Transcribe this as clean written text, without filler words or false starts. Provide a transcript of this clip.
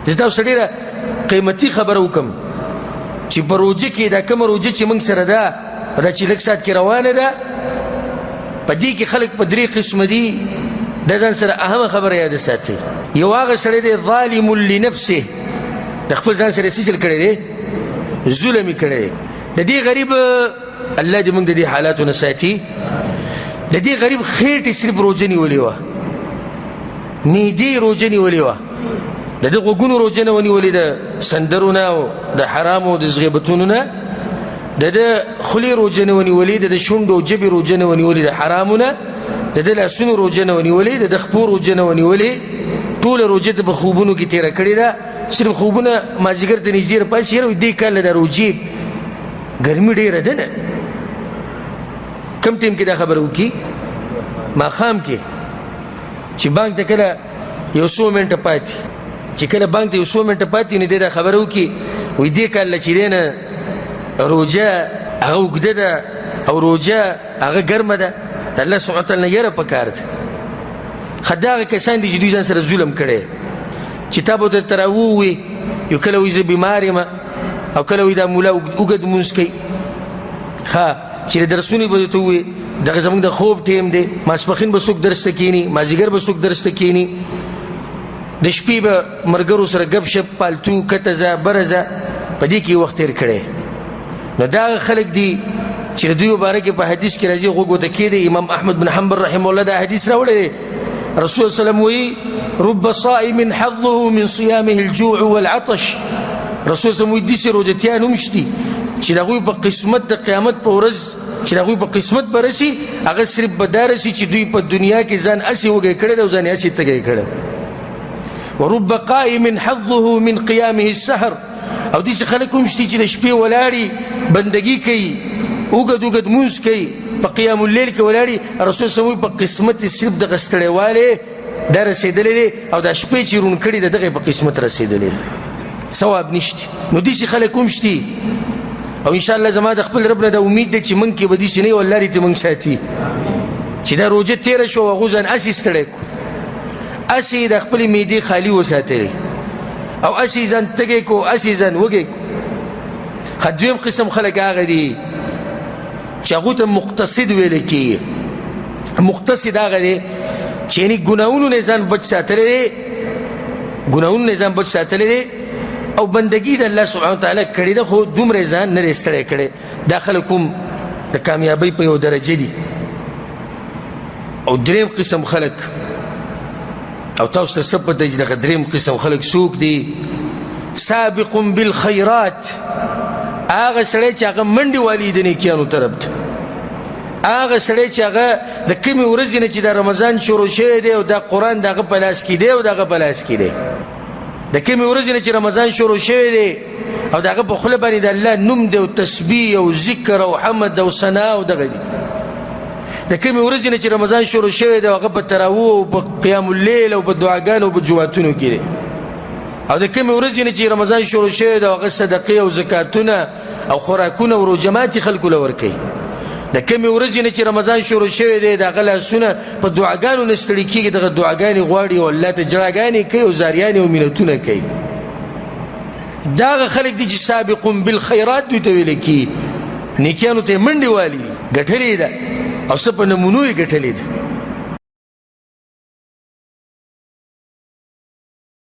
زه تاسو ډېره قیمتي خبره وکم چې په روژه کې دا کومه روژه چې موږ سره ده دا چې لږ ساعت کې روانه ده په دې کې خلک په درې قسمه دي دا ځان سره اهمه خبره یاد ساتئ. یو هغه سړی دی ظالم لنفسه د خپل ځان سره څه چل کړی دی ظلم یې کړی دی. د دې غریب الله دې موږ د دې حالاتو نه ساتي. د دې غریب خېټې صرف روژه نیولې وه معدې روژه نیولې وه د ده غوږونو روژه نه ونیولې د سندرو نه او د حرامو د غیبتونو نه د ده خولې روژه نه ونیولې د ده شونډو او ژبې روژه نه ونیولې د حرامو نه د ده لاسونو روژه نه ونیولې د ده خپو روژه نه ونیولې ټوله روژه ته په خوبونو کې تېره کړې ده. صرف خوبونه مازدیګر ته نږدې راپاسي یاره دې کال له دا روژې ګرمي ډېره ده نه کم ټیم کې دا خبره وکړي ماښام کې چې بانک ته کله یو څو منټه پاتې چې کله بانک ته یو څو منټه پاتې نو دې دا خبره وکړي وایي دې کال له چې دی نه روژه هغه اوږده ده او روژه هغه ګرمه ده د الله سبحانه وتعالی نه یره پکار ده. ښه دا هغه کسان دي چې دوی ځان سره ظلم کړی چې تا به ورته تراویح ووایي یو کله وایي زه بیمار یم او کله وایي دا ملا اوږد لمونځ کوي ښه چې درسونه به درته ووایي دغه زموږ د خوب ټیم دی ماسپښین به څوک درس ته کښېني مازدیګر به څوک درس ته کښېني د شپې به ملګرو سره ګپ شپ پالتو کته ځه بره ځه په دې کې وخت تېر کړی. نو دا هغه خلک دي چې د دوی باره کې په حدیث کې راځي غوږ ورته کېدی. امام احمد بن حنبل رحمه الله دا حدیث راوړی دی رسول صلی الله علیه وسلم وایي رب صائم حظه من صيامه الجوع والعطش. رسول صلی الله علیه وسلم وایي داسې روژتیان هم شتي چې د هغوی په قسمت د قیامت په ورځ چې د هغوی په قسمت به رسي هغه صرف به دا رسي چې دوی په دنیا کې ځان اسې وږی کړی دی او ځان یې اسې تږی کړی. ورب قائم حظه من قیامه السحر. او داسې خلک هم شتي چې د شپې ولاړي بندګي کوي اوږد اوږد مونځ کوي په قیام اللیل کې ولاړي رسول صلی الله علیه وسلم په قسمت صرف دغه ستړیوالی دا رسېدلی دی او دا شپې چې رون کړي د دغه په قسمت رسېدلی ثواب نشته. نو داسې خلک هم شتي او انشاءالله زما د خپل رب نه د امید دی چې موږ کې به داسې نه وي او الله دې ته موږ ساتي چې دا روژه تېره شوه او هغو ځان اسې ستړی کړو اسې د خپلې معدې خالي وساتلی او اسې ځان تږی کړو اسې ځان وږی کړو. ښه دویم قسم خلک هغه دي چې هغو ته مقتصد ویلی کېږي. مقتصد هغه دی چې یعنې ګناهونو نه ځان بچ ساتلی دی ګناهونو نه ځان بچ ساتلی دی او بندگی د الله سبحانه وتعالی کړې ده خو دومره ځان نه دی ستړی کړی. دا خلک هم د کامیابۍ په یو درجه دي. او دریم قسم خلک او تاسو ته څه پته چې دغه دریم قسم خلک څوک دي سابق بالخیرات. هغه سړی چې هغه منډې والي د نیکیانو طرف ته هغه سړی چې هغه د کومې ورځې نه چې دا رمضان شروع شوی دی او دا قرآن د هغه په لاس کې دی او د هغه په لاس کې دی د کومې ورځې نه چې رمضان شروع شوی دی او د هغه په خوله باندې د الله نوم دی او تسبیح او ذکر او حمد او ثنا او دغه دی د کومې ورځې نه چې رمضان شروع شوی دی او هغه په تراویح او په قیام اللیل او په دعاګانو او په جوماتونو کې دی او د کومې ورځې نه چې رمضان شروع شوی دی او هغه صدقې او زکاتونه او خوراکونه او روژماتې خلکو له ورکوي د کومې ورځې نه چې رمضان شروع شوی دی د هغه لاسونه په دعاګانو نه ستړي کېږي دغه دعاګانې غواړي او الله ته جړاګانې کوي او زاریانې او منتونه کوي. دا هغه خلک دي چې سابق بالخیرات دوی ته ویلی کېږي نیکیانو ته یې منډې والي ګټلې ده او څه په نمونو یې ګټلې ده.